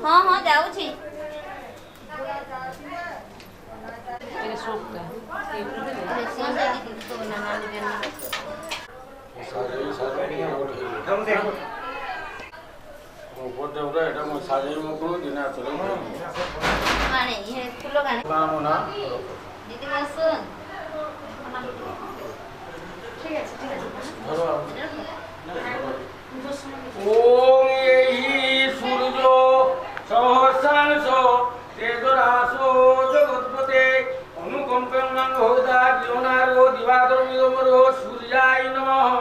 हाँ हाँ जाऊ छी ओम यही सूर्यो सहस्रांशो तेजरासो जगत्पते अनुकंपनं भवता जीवनारो दिवाकरो मिदमरो सूर्याय नमः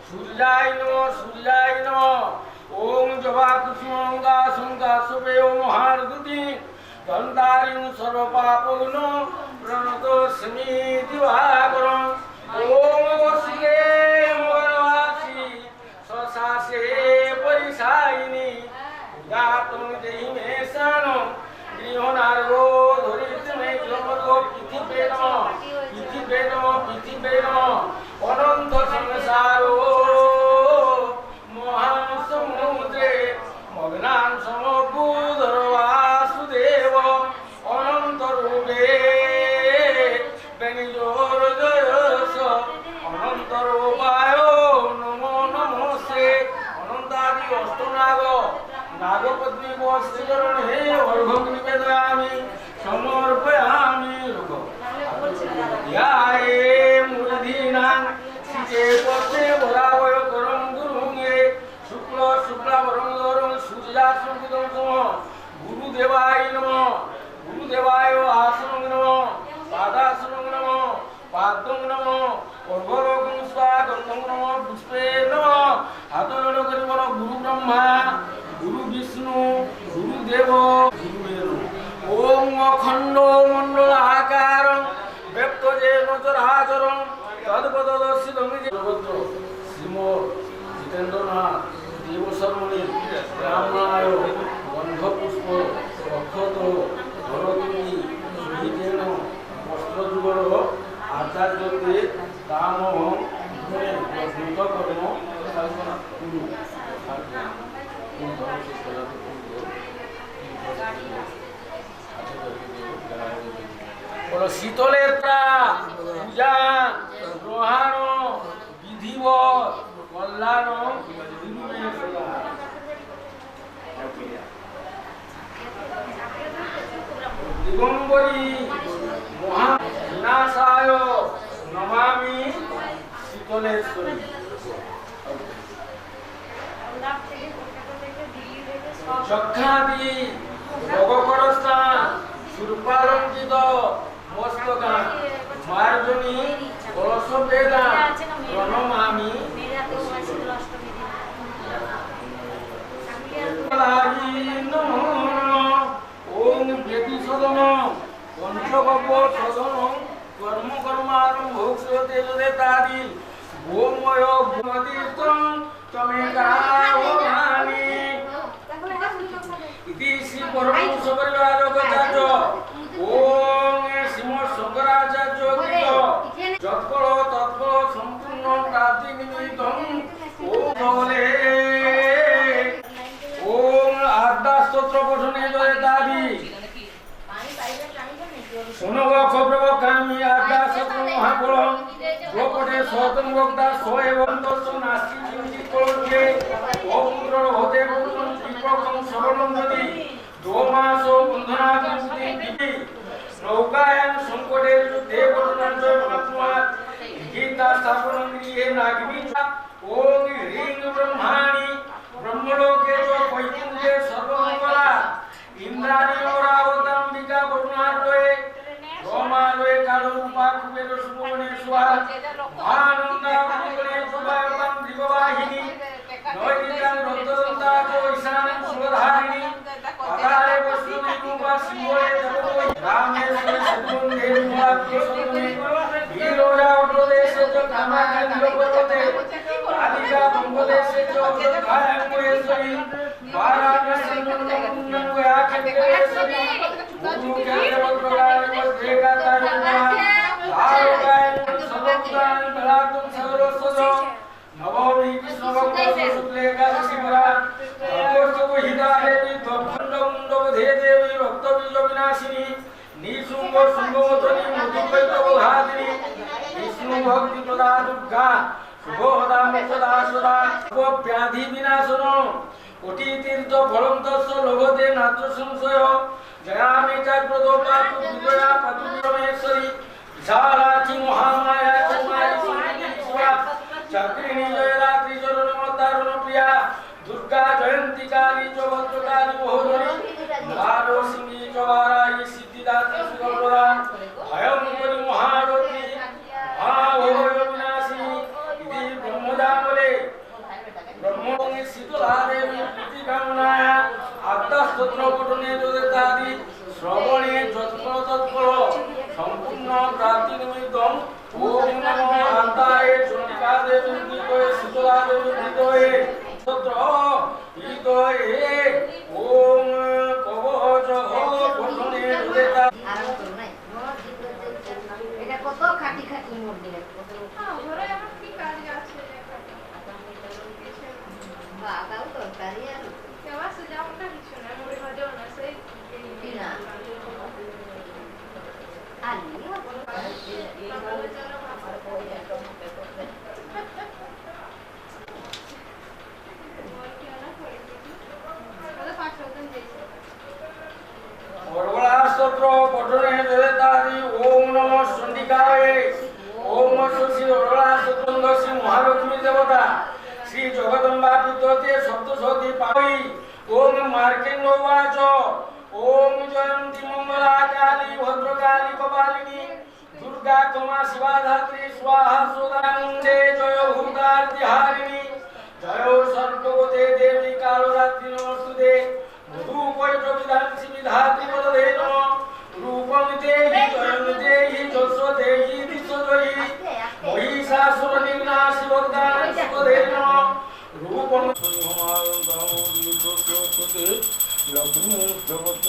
सूर्याय नमः सूर्याय नमः ओम जवाकुसुमंगा संगा सुबेयो महारगति दंतारिं सर्वपापगुनो प्रणतोस्मि दिवाकरं ओम वसुदेव सासे परिसायिनी गातुम देहि मे सानो गृहनारो धरित मे जमतो पृथिवे नमः अनंत संसारो महासमुद्रे मग्नान् समबुधर वासुदेव अनंत रूपे बेनिजोर जयस अनंत रूपाय अष्टनाग नागपत्नी श्रीचरण हे अर्घ्यं निवेदयामि समर्पयामि ध्याये मूर्धीनां श्रीचे पद्मे वरावय करं गुरुंगे शुक्ल शुक्लावरं सूर्यासंकृतं समः गुरुदेवाय नमः गुरुदेवाय आसनं नमः पादासनं नमः पादं नमः अर्घ्यं स्वागतं नमः पुष्पे नमः हाथोड़ करी बोलो गुरु ब्रह्मा गुरु विष्णु गुरुदेव ओम अखंड मंडल आकार व्यक्त जेन चराचरं तद्पददर्शितं श्रीमो जितेन्द्रनाथ देवशर्मणि ब्राह्मणाय गंधपुष्प अक्षत भरतुनी सुहितेन वस्त्रजुगल आचार्यते तामहं कर्म शीतलेर पूजा ग्रहण विधिवत कल्याण दिगंबरी महाविनाशाय नमामि शीतलेश्वरी যক্ষাদি ভগকরস্থান সুরূপালঙ্কিত মস্তকা মার্জনী কলসবেদা প্রণমামি ওম বেদি সদন পঞ্চগব্য সদন কর্ম কর্মারম্ভ তেজে তাদি ভূময় ভূমতীর্থম তমেকানি ইতি শ্রী পরমহংস পরিবারকাচার্য ওম শ্রীম শঙ্করাচার্য কৃত যৎফল তৎফল সম্পূর্ণ প্রাপ্তি নিমিত্তং ওলে ওম আদ্যা স্তোত্র পঠনে জয় দাবি শোনব খব্রবকামি আদ্যা সত্র মহাফলম গোপটে সতম বক্তা সোয়েবন্তস্য নাস্তি চিন্তিত করতে অপুত্র হতে পুত্রম বিপ্রকম সরলম যদি দোমাস বন্ধনা বিমুক্তি দিবি নৌকায়ন সংকটের যুদ্ধে ঘটনাঞ্চয় মাতৃমাত গীতা স্থাপনম গৃহে নাগিমিচা ওম হ্রিং ব্রহ্মাণি ব্রহ্মলোকে চ বৈকুণ্ঠে সর্বমঙ্গলা ইন্দ্রাণী ওরাবতাম্বিকা বরুণালয়ে রমালয়ে কালরূপা কুবের সুমনে সুহা আনন্দা মঙ্গলে শোভায়তাম দিগবাহিনী নৈনিতাং রত্তদন্তা চ ঈশানং সুরধারিণী পাতালে বৈষ্ণবী রূপা শিবয়ে দেবতৈ রামেশ্বরে সুবন্ধে মহাপ্রসন্নে বিরোজা অটোদেশে চ কামাকেন্দ্র পর্বতে আদিকা বঙ্গদেশে চ অযোধ্যায়াং মহেশ্বরী বারাণসী নন্দন গয়াক্ষেত্রেশ্বরী গুরুকেন্দ্রবত্রগায় বজ্রেকা তারুণা তারকায়ন সর্বভূতান বেলাতুম সরস্বত নবমী কৃষ্ণভক্ত শুক্লে একাদশী পরা তপস্তব হিতারে বিধ্বখণ্ড মুণ্ডবধে দেবী রক্তবীজ বিনাশিনী নিশুম্ভ শুম্ভমোচনী মধুকৈতবধাদিনী বিষ্ণু ভক্তি প্রদা দুর্গা শুভদা মুক্তদা সদা ব্যাধি বিনাশন কোটি তীর্থ ফলন্তস্য লভতে নাত্র সংশয় জয়ামি চাগ্রত পাতু বিজয়া পাতু পরমেশ্বরী বিশালাক্ষী মহামায়া কুমারী শিবা চক্রিণী জয়রাত্রি চরণমতারণ প্রিয়া দুর্গা জয়ন্তী কালী চ ভদ্রকালী বহুধরী নারসিংহী চ বারাহী সিদ্ধিদাত্রী সুগর্ভদা ভয়ঙ্করী মহারথী মহাভয় বিনাশিনী ইতি ব্রহ্মজামলে ব্রহ্মণী শীতলা দেবী প্রীতি কামনায়া আদ্যা স্তোত্র পঠনে যদেতাদি শ্রবণে যৎফল তৎফল সম্পূর্ণ প্রাপ্তি নিমিত্তং ওম নমো আদ্যায়ে চণ্ডিকা দেবী হৃদয়ে শীতলা দেবী হৃদয়ে স্তোত্র হৃদয়ে ওম কবচ পঠনে যদেতাদি এটা কত খাটি খাটি মোড় দিলে ঘরে আমার কি কাজ আছে বাগাও তরকারি আর কেবা সুজাও না কিছু না মুড়ি ভাজা না সেই দিনা আলি স্তোত্র পঠনে যদেতাদি ওম নমঃ চণ্ডিকায়ে ওম শ্রী অরলা স্তোত্র শ্রী মহালক্ষ্মী দেবতা শ্রী জগদম্বা পুত্রতে সপ্তশতী পাবি ওম মার্কেন্ডবাচ ওম জয়ন্তী মঙ্গলা কালী ভদ্রকালী কপালিনী দুর্গা ক্ষমা শিবা ধাত্রী স্বাহা সদা মুন্ডে জয় ভূতার্তিহারিণী জয় সর্বগতে দেবী কালরাত্রি নমস্তুতে মধু কৈট বিধাত্রী বিধাত্রী বদধে নম রূপং দেহি জয়ং দেহি যশ দেহি বিশ্বজয়ী মহিষাসুর নির্নাশী বরদান সুবধে নম রূপং লক্ষ্মী জগৎ